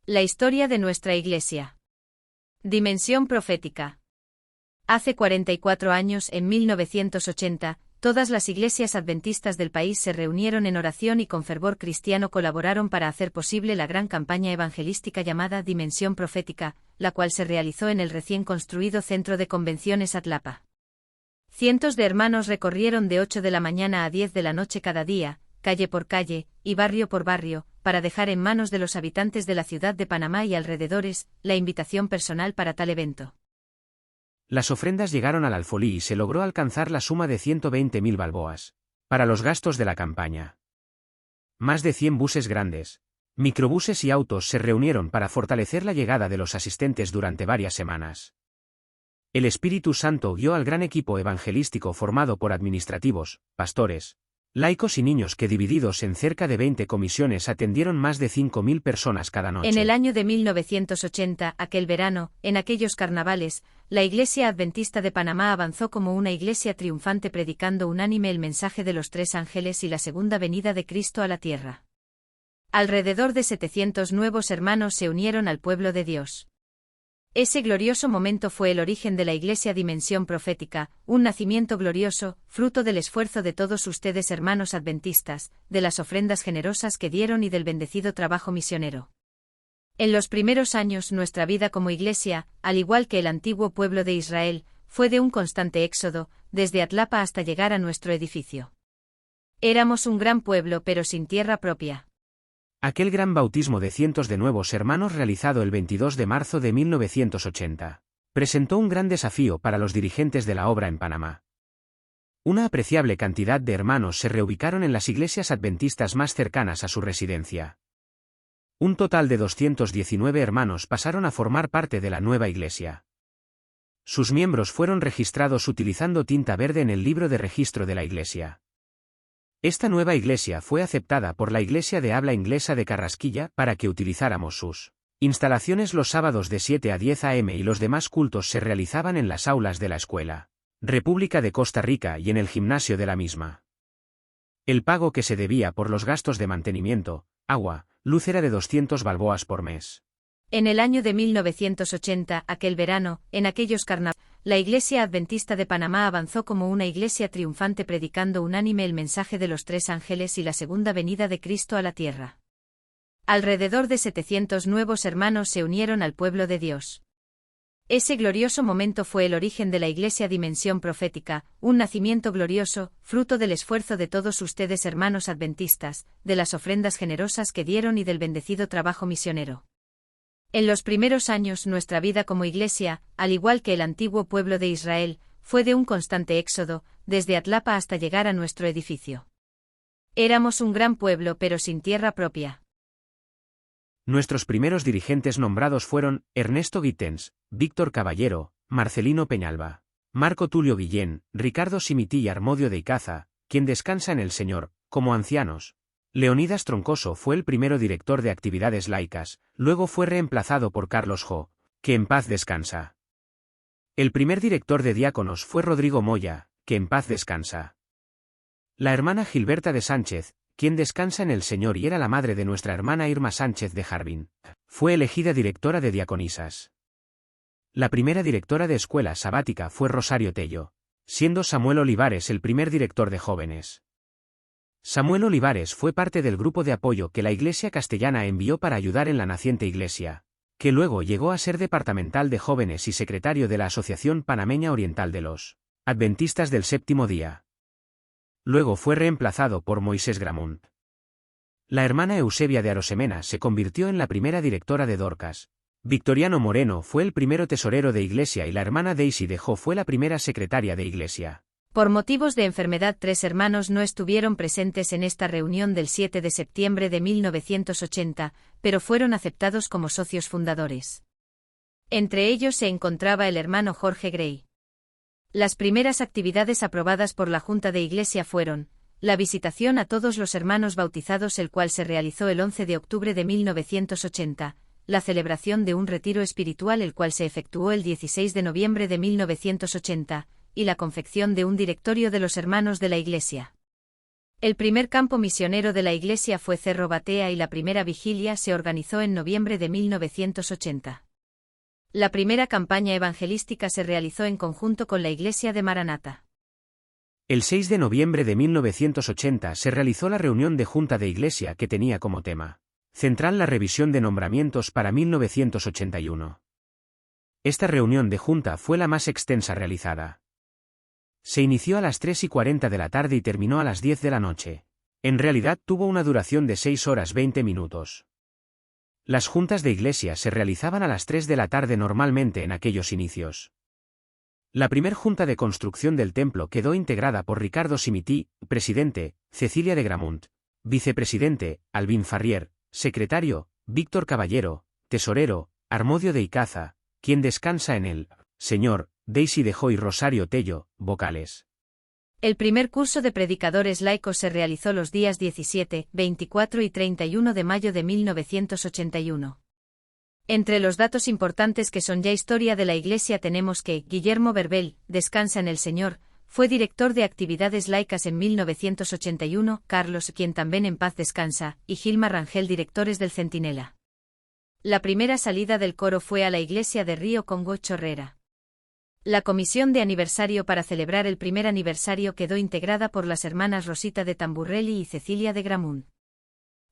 La historia de nuestra Iglesia. Dimensión profética. Hace 44 años, en 1980, todas las iglesias adventistas del país se reunieron en oración y con fervor cristiano colaboraron para hacer posible la gran campaña evangelística llamada Dimensión Profética, la cual se realizó en el recién construido Centro de Convenciones Atlapa. Cientos de hermanos recorrieron de 8 de la mañana a 10 de la noche cada día, calle por calle, y barrio por barrio, para dejar en manos de los habitantes de la ciudad de Panamá y alrededores, la invitación personal para tal evento. Las ofrendas llegaron al alfolí y se logró alcanzar la suma de 120.000 balboas, para los gastos de la campaña. Más de 100 buses grandes, microbuses y autos se reunieron para fortalecer la llegada de los asistentes durante varias semanas. El Espíritu Santo guió al gran equipo evangelístico formado por administrativos, pastores, laicos y niños que divididos en cerca de 20 comisiones atendieron más de 5.000 personas cada noche. En el año de 1980, aquel verano, en aquellos carnavales, la Iglesia Adventista de Panamá avanzó como una iglesia triunfante predicando unánime el mensaje de los 3 ángeles y la segunda venida de Cristo a la tierra. Alrededor de 700 nuevos hermanos se unieron al pueblo de Dios. Ese glorioso momento fue el origen de la Iglesia Dimensión Profética, un nacimiento glorioso, fruto del esfuerzo de todos ustedes hermanos adventistas, de las ofrendas generosas que dieron y del bendecido trabajo misionero. En los primeros años nuestra vida como Iglesia, al igual que el antiguo pueblo de Israel, fue de un constante éxodo, desde Atlapa hasta llegar a nuestro edificio. Éramos un gran pueblo pero sin tierra propia. Aquel gran bautismo de cientos de nuevos hermanos realizado el 22 de marzo de 1980, presentó un gran desafío para los dirigentes de la obra en Panamá. Una apreciable cantidad de hermanos se reubicaron en las iglesias adventistas más cercanas a su residencia. Un total de 219 hermanos pasaron a formar parte de la nueva iglesia. Sus miembros fueron registrados utilizando tinta verde en el libro de registro de la iglesia. Esta nueva iglesia fue aceptada por la Iglesia de habla inglesa de Carrasquilla para que utilizáramos sus instalaciones los sábados de 7 a 10 a.m. y los demás cultos se realizaban en las aulas de la Escuela República de Costa Rica y en el gimnasio de la misma. El pago que se debía por los gastos de mantenimiento, agua, luz era de 200 balboas por mes. En el año de 1980, aquel verano, en aquellos carnavales, la Iglesia Adventista de Panamá avanzó como una iglesia triunfante predicando unánime el mensaje de los 3 ángeles y la segunda venida de Cristo a la tierra. Alrededor de 700 nuevos hermanos se unieron al pueblo de Dios. Ese glorioso momento fue el origen de la Iglesia Dimensión Profética, un nacimiento glorioso, fruto del esfuerzo de todos ustedes hermanos adventistas, de las ofrendas generosas que dieron y del bendecido trabajo misionero. En los primeros años nuestra vida como iglesia, al igual que el antiguo pueblo de Israel, fue de un constante éxodo, desde Atlapa hasta llegar a nuestro edificio. Éramos un gran pueblo pero sin tierra propia. Nuestros primeros dirigentes nombrados fueron Ernesto Guitens, Víctor Caballero, Marcelino Peñalba, Marco Tulio Guillén, Ricardo Simití y Armodio de Icaza, quien descansa en el Señor, como ancianos. Leonidas Troncoso fue el primero director de actividades laicas, luego fue reemplazado por Carlos Jo, que en paz descansa. El primer director de diáconos fue Rodrigo Moya, que en paz descansa. La hermana Gilberta de Sánchez, quien descansa en el Señor y era la madre de nuestra hermana Irma Sánchez de Jardín, fue elegida directora de diaconisas. La primera directora de escuela sabática fue Rosario Tello, siendo Samuel Olivares el primer director de jóvenes. Samuel Olivares fue parte del grupo de apoyo que la Iglesia Castellana envió para ayudar en la naciente iglesia, que luego llegó a ser departamental de jóvenes y secretario de la Asociación Panameña Oriental de los Adventistas del Séptimo Día. Luego fue reemplazado por Moisés Gramunt. La hermana Eusebia de Arosemena se convirtió en la primera directora de Dorcas. Victoriano Moreno fue el primero tesorero de iglesia y la hermana Daisy de Jo fue la primera secretaria de iglesia. Por motivos de enfermedad 3 hermanos no estuvieron presentes en esta reunión del 7 de septiembre de 1980, pero fueron aceptados como socios fundadores. Entre ellos se encontraba el hermano Jorge Gray. Las primeras actividades aprobadas por la Junta de Iglesia fueron la visitación a todos los hermanos bautizados, el cual se realizó el 11 de octubre de 1980, la celebración de un retiro espiritual, el cual se efectuó el 16 de noviembre de 1980, y la confección de un directorio de los hermanos de la Iglesia. El primer campo misionero de la iglesia fue Cerro Batea y la primera vigilia se organizó en noviembre de 1980. La primera campaña evangelística se realizó en conjunto con la iglesia de Maranata. El 6 de noviembre de 1980 se realizó la reunión de Junta de Iglesia que tenía como tema central la revisión de nombramientos para 1981. Esta reunión de Junta fue la más extensa realizada. Se inició a las 3:40 de la tarde y terminó a las 10 de la noche. En realidad tuvo una duración de 6 horas 20 minutos. Las juntas de iglesia se realizaban a las 3 de la tarde normalmente en aquellos inicios. La primer junta de construcción del templo quedó integrada por Ricardo Simití, presidente, Cecilia de Gramunt, vicepresidente, Albín Farrier, secretario, Víctor Caballero, tesorero, Armodio de Icaza, quien descansa en el Señor, Daisy de Joy y Rosario Tello, vocales. El primer curso de predicadores laicos se realizó los días 17, 24 y 31 de mayo de 1981. Entre los datos importantes que son ya historia de la Iglesia tenemos que Guillermo Verbel, descansa en el Señor, fue director de actividades laicas en 1981, Carlos, quien también en paz descansa, y Gilma Rangel, directores del Centinela. La primera salida del coro fue a la iglesia de Río Congo Chorrera. La comisión de aniversario para celebrar el primer aniversario quedó integrada por las hermanas Rosita de Tamburrelli y Cecilia de Gramunt.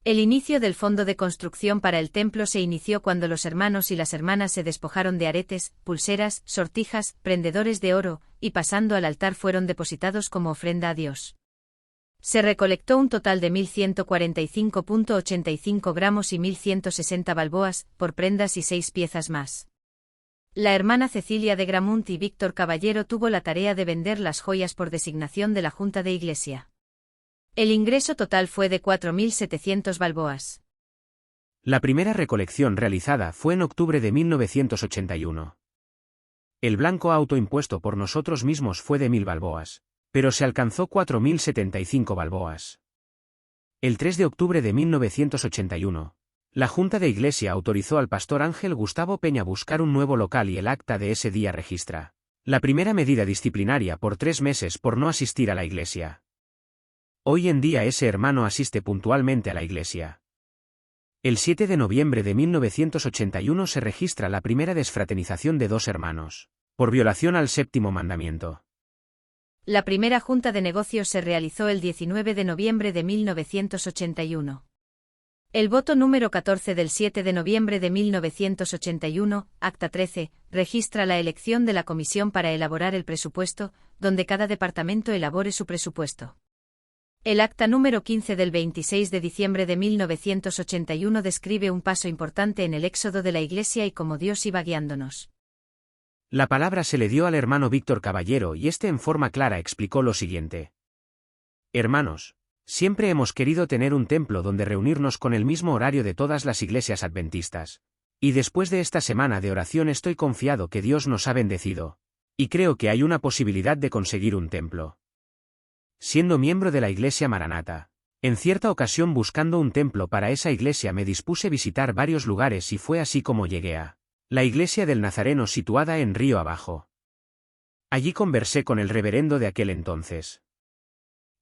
El inicio del fondo de construcción para el templo se inició cuando los hermanos y las hermanas se despojaron de aretes, pulseras, sortijas, prendedores de oro, y pasando al altar fueron depositados como ofrenda a Dios. Se recolectó un total de 1.145.85 gramos y 1.160 balboas, por prendas y 6 piezas más. La hermana Cecilia de Gramunt y Víctor Caballero tuvo la tarea de vender las joyas por designación de la Junta de Iglesia. El ingreso total fue de 4.700 balboas. La primera recolección realizada fue en octubre de 1981. El blanco autoimpuesto por nosotros mismos fue de 1.000 balboas, pero se alcanzó 4.075 balboas. El 3 de octubre de 1981, la Junta de Iglesia autorizó al pastor Ángel Gustavo Peña buscar un nuevo local y el acta de ese día registra la primera medida disciplinaria por 3 meses por no asistir a la iglesia. Hoy en día ese hermano asiste puntualmente a la iglesia. El 7 de noviembre de 1981 se registra la primera desfraternización de 2 hermanos, por violación al 7º mandamiento. La primera junta de negocios se realizó el 19 de noviembre de 1981. El voto número 14 del 7 de noviembre de 1981, acta 13, registra la elección de la comisión para elaborar el presupuesto, donde cada departamento elabore su presupuesto. El acta número 15 del 26 de diciembre de 1981 describe un paso importante en el éxodo de la Iglesia y cómo Dios iba guiándonos. La palabra se le dio al hermano Víctor Caballero y en forma clara explicó lo siguiente. Hermanos, siempre hemos querido tener un templo donde reunirnos con el mismo horario de todas las iglesias adventistas, y después de esta semana de oración estoy confiado que Dios nos ha bendecido, y creo que hay una posibilidad de conseguir un templo. Siendo miembro de la iglesia Maranata, en cierta ocasión buscando un templo para esa iglesia me dispuse a visitar varios lugares y fue así como llegué a la iglesia del Nazareno situada en Río Abajo. Allí conversé con el reverendo de aquel entonces.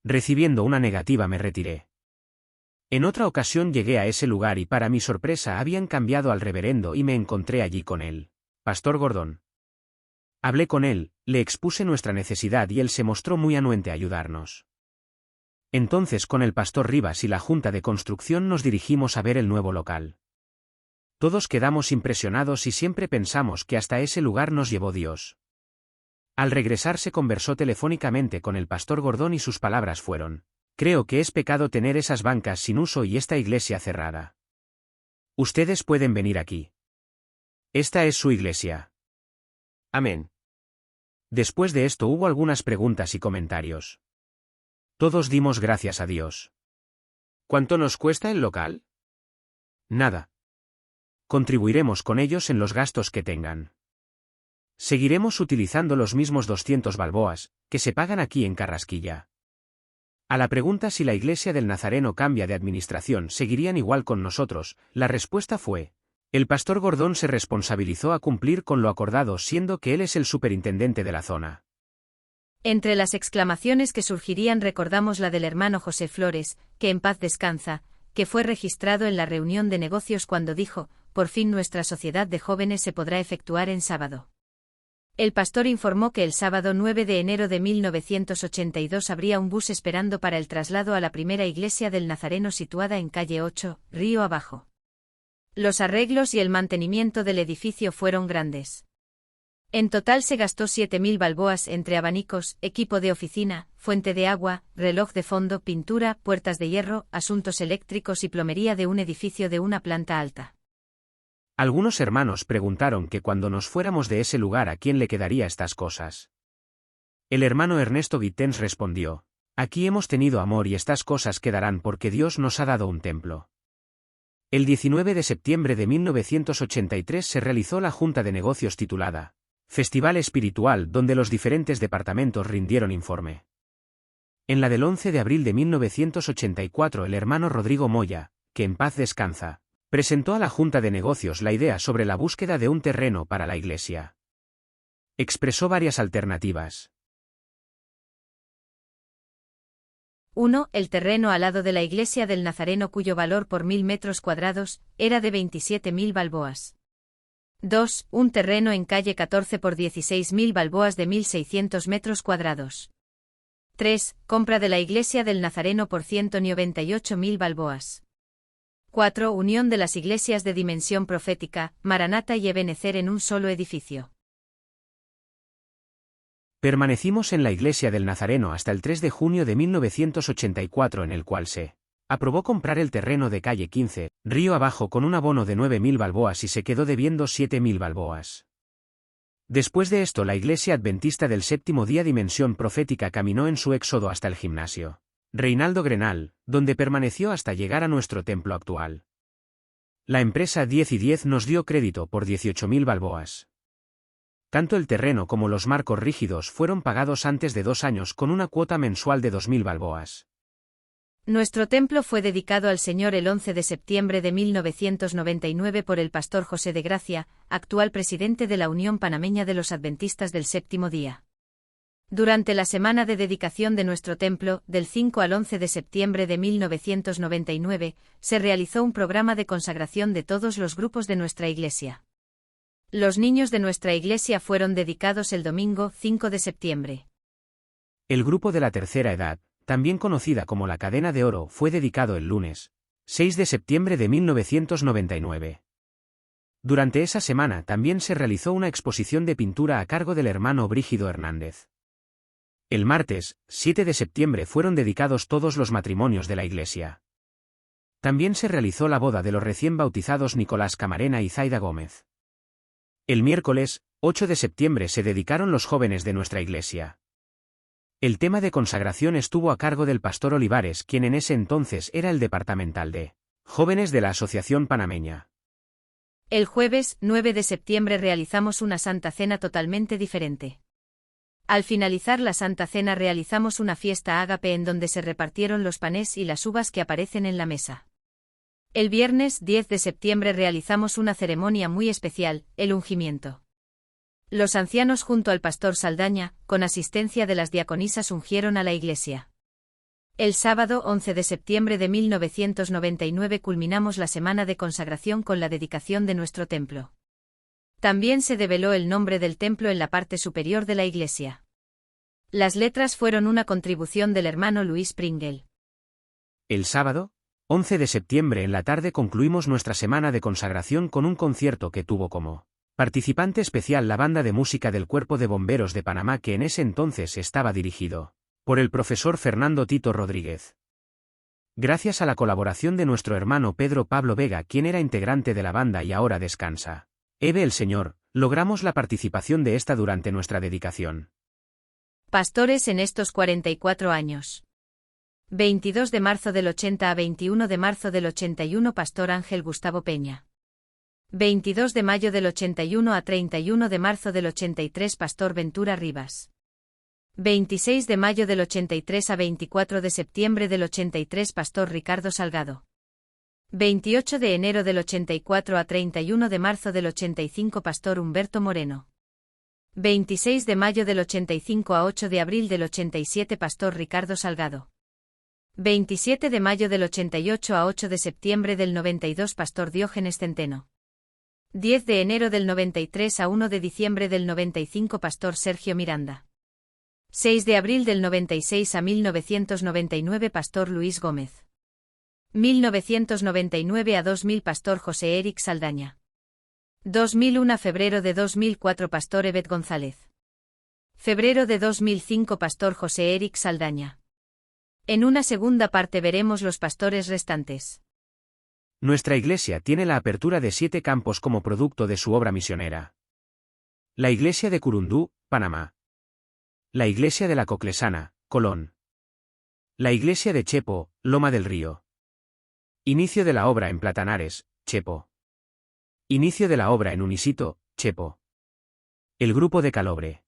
Recibiendo una negativa me retiré. En otra ocasión llegué a ese lugar y para mi sorpresa habían cambiado al reverendo y me encontré allí con él, Pastor Gordón. Hablé con él, le expuse nuestra necesidad y él se mostró muy anuente a ayudarnos. Entonces con el pastor Rivas y la Junta de Construcción nos dirigimos a ver el nuevo local. Todos quedamos impresionados y siempre pensamos que hasta ese lugar nos llevó Dios. Al regresar se conversó telefónicamente con el pastor Gordón y sus palabras fueron: creo que es pecado tener esas bancas sin uso y esta iglesia cerrada. Ustedes pueden venir aquí. Esta es su iglesia. Amén. Después de esto hubo algunas preguntas y comentarios. Todos dimos gracias a Dios. ¿Cuánto nos cuesta el local? Nada. Contribuiremos con ellos en los gastos que tengan. Seguiremos utilizando los mismos 200 balboas, que se pagan aquí en Carrasquilla. A la pregunta si la iglesia del Nazareno cambia de administración seguirían igual con nosotros, la respuesta fue: el pastor Gordón se responsabilizó a cumplir con lo acordado siendo que él es el superintendente de la zona. Entre las exclamaciones que surgirían recordamos la del hermano José Flores, que en paz descansa, que fue registrado en la reunión de negocios cuando dijo: por fin nuestra sociedad de jóvenes se podrá efectuar en sábado. El pastor informó que el sábado 9 de enero de 1982 habría un bus esperando para el traslado a la primera iglesia del Nazareno situada en calle 8, Río Abajo. Los arreglos y el mantenimiento del edificio fueron grandes. En total se gastó 7.000 balboas entre abanicos, equipo de oficina, fuente de agua, reloj de fondo, pintura, puertas de hierro, asuntos eléctricos y plomería de un edificio de una planta alta. Algunos hermanos preguntaron que cuando nos fuéramos de ese lugar a quién le quedaría estas cosas. El hermano Ernesto Gittens respondió: aquí hemos tenido amor y estas cosas quedarán porque Dios nos ha dado un templo. El 19 de septiembre de 1983 se realizó la junta de negocios titulada Festival Espiritual, donde los diferentes departamentos rindieron informe. En la del 11 de abril de 1984 el hermano Rodrigo Moya, que en paz descansa, presentó a la junta de negocios la idea sobre la búsqueda de un terreno para la iglesia. Expresó varias alternativas. 1. El terreno al lado de la iglesia del Nazareno cuyo valor por 1.000 metros cuadrados era de 27.000 balboas. 2. Un terreno en calle 14 por 16.000 balboas de 1.600 metros cuadrados. 3. Compra de la iglesia del Nazareno por 198.000 balboas. 4. Unión de las iglesias de dimensión profética, Maranata y Ebenecer en un solo edificio. Permanecimos en la iglesia del Nazareno hasta el 3 de junio de 1984, en el cual se aprobó comprar el terreno de calle 15, Río Abajo, con un abono de 9.000 balboas y se quedó debiendo 7.000 balboas. Después de esto, la Iglesia Adventista del Séptimo Día Dimensión Profética caminó en su éxodo hasta el gimnasio Reinaldo Grenal, donde permaneció hasta llegar a nuestro templo actual. La empresa 10 y 10 nos dio crédito por 18.000 balboas. Tanto el terreno como los marcos rígidos fueron pagados antes de 2 años con una cuota mensual de 2.000 balboas. Nuestro templo fue dedicado al Señor el 11 de septiembre de 1999 por el pastor José de Gracia, actual presidente de la Unión Panameña de los Adventistas del Séptimo Día. Durante la semana de dedicación de nuestro templo, del 5 al 11 de septiembre de 1999, se realizó un programa de consagración de todos los grupos de nuestra iglesia. Los niños de nuestra iglesia fueron dedicados el domingo 5 de septiembre. El grupo de la tercera edad, también conocida como la Cadena de Oro, fue dedicado el lunes 6 de septiembre de 1999. Durante esa semana también se realizó una exposición de pintura a cargo del hermano Brígido Hernández. El martes 7 de septiembre fueron dedicados todos los matrimonios de la iglesia. También se realizó la boda de los recién bautizados Nicolás Camarena y Zaida Gómez. El miércoles 8 de septiembre se dedicaron los jóvenes de nuestra iglesia. El tema de consagración estuvo a cargo del pastor Olivares, quien en ese entonces era el departamental de jóvenes de la Asociación Panameña. El jueves 9 de septiembre realizamos una Santa Cena totalmente diferente. Al finalizar la Santa Cena realizamos una fiesta ágape en donde se repartieron los panes y las uvas que aparecen en la mesa. El viernes 10 de septiembre realizamos una ceremonia muy especial, el ungimiento. Los ancianos junto al pastor Saldaña, con asistencia de las diaconisas, ungieron a la iglesia. El sábado 11 de septiembre de 1999 culminamos la semana de consagración con la dedicación de nuestro templo. También se develó el nombre del templo en la parte superior de la iglesia. Las letras fueron una contribución del hermano Luis Pringle. El sábado 11 de septiembre en la tarde concluimos nuestra semana de consagración con un concierto que tuvo como participante especial la banda de música del Cuerpo de Bomberos de Panamá, que en ese entonces estaba dirigido por el profesor Fernando Tito Rodríguez. Gracias a la colaboración de nuestro hermano Pedro Pablo Vega, quien era integrante de la banda y ahora descansa Eve el Señor, logramos la participación de esta durante nuestra dedicación. Pastores en estos 44 años. 22 de marzo del 80 a 21 de marzo del 81 Pastor Ángel Gustavo Peña. 22 de mayo del 81 a 31 de marzo del 83 Pastor Ventura Rivas. 26 de mayo del 83 a 24 de septiembre del 83 Pastor Ricardo Salgado. 28 de enero del 84 a 31 de marzo del 85 Pastor Humberto Moreno. 26 de mayo del 85 a 8 de abril del 87 Pastor Ricardo Salgado. 27 de mayo del 88 a 8 de septiembre del 92 Pastor Diógenes Centeno. 10 de enero del 93 a 1 de diciembre del 95 Pastor Sergio Miranda. 6 de abril del 96 a 1999 Pastor Luis Gómez. 1999 a 2000 Pastor José Eric Saldaña. 2001 a febrero de 2004 Pastor Evet González. Febrero de 2005 Pastor José Eric Saldaña. En una segunda parte veremos los pastores restantes. Nuestra iglesia tiene la apertura de 7 campos como producto de su obra misionera. La iglesia de Curundú, Panamá. La iglesia de la Coclesana, Colón. La iglesia de Chepo, Loma del Río. Inicio de la obra en Platanares, Chepo. Inicio de la obra en Unisito, Chepo. El grupo de Calobre.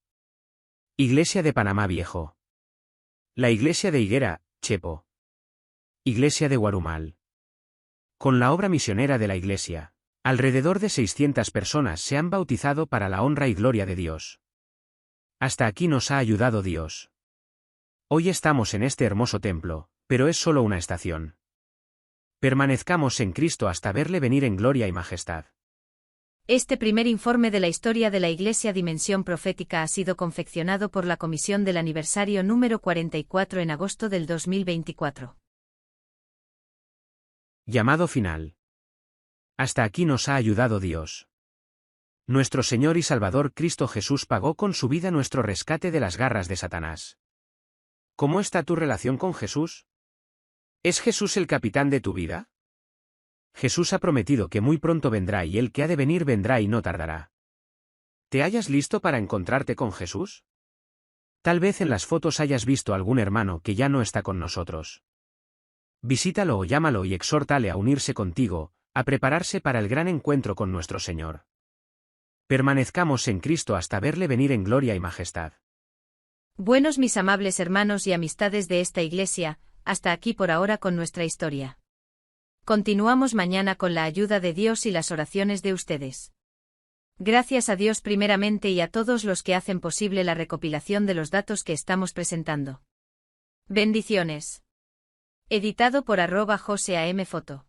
Iglesia de Panamá Viejo. La iglesia de Higuera, Chepo. Iglesia de Guarumal. Con la obra misionera de la iglesia, alrededor de 600 personas se han bautizado para la honra y gloria de Dios. Hasta aquí nos ha ayudado Dios. Hoy estamos en este hermoso templo, pero es solo una estación. Permanezcamos en Cristo hasta verle venir en gloria y majestad. Este primer informe de la historia de la Iglesia Dimensión Profética ha sido confeccionado por la Comisión del Aniversario número 44 en agosto del 2024. Llamado final. Hasta aquí nos ha ayudado Dios. Nuestro Señor y Salvador Cristo Jesús pagó con su vida nuestro rescate de las garras de Satanás. ¿Cómo está tu relación con Jesús? ¿Es Jesús el capitán de tu vida? Jesús ha prometido que muy pronto vendrá y el que ha de venir vendrá y no tardará. ¿Te hayas listo para encontrarte con Jesús? Tal vez en las fotos hayas visto algún hermano que ya no está con nosotros. Visítalo o llámalo y exhórtale a unirse contigo, a prepararse para el gran encuentro con nuestro Señor. Permanezcamos en Cristo hasta verle venir en gloria y majestad. Buenos mis amables hermanos y amistades de esta iglesia, hasta aquí por ahora con nuestra historia. Continuamos mañana con la ayuda de Dios y las oraciones de ustedes. Gracias a Dios primeramente y a todos los que hacen posible la recopilación de los datos que estamos presentando. Bendiciones. Editado por @Jose AM Foto.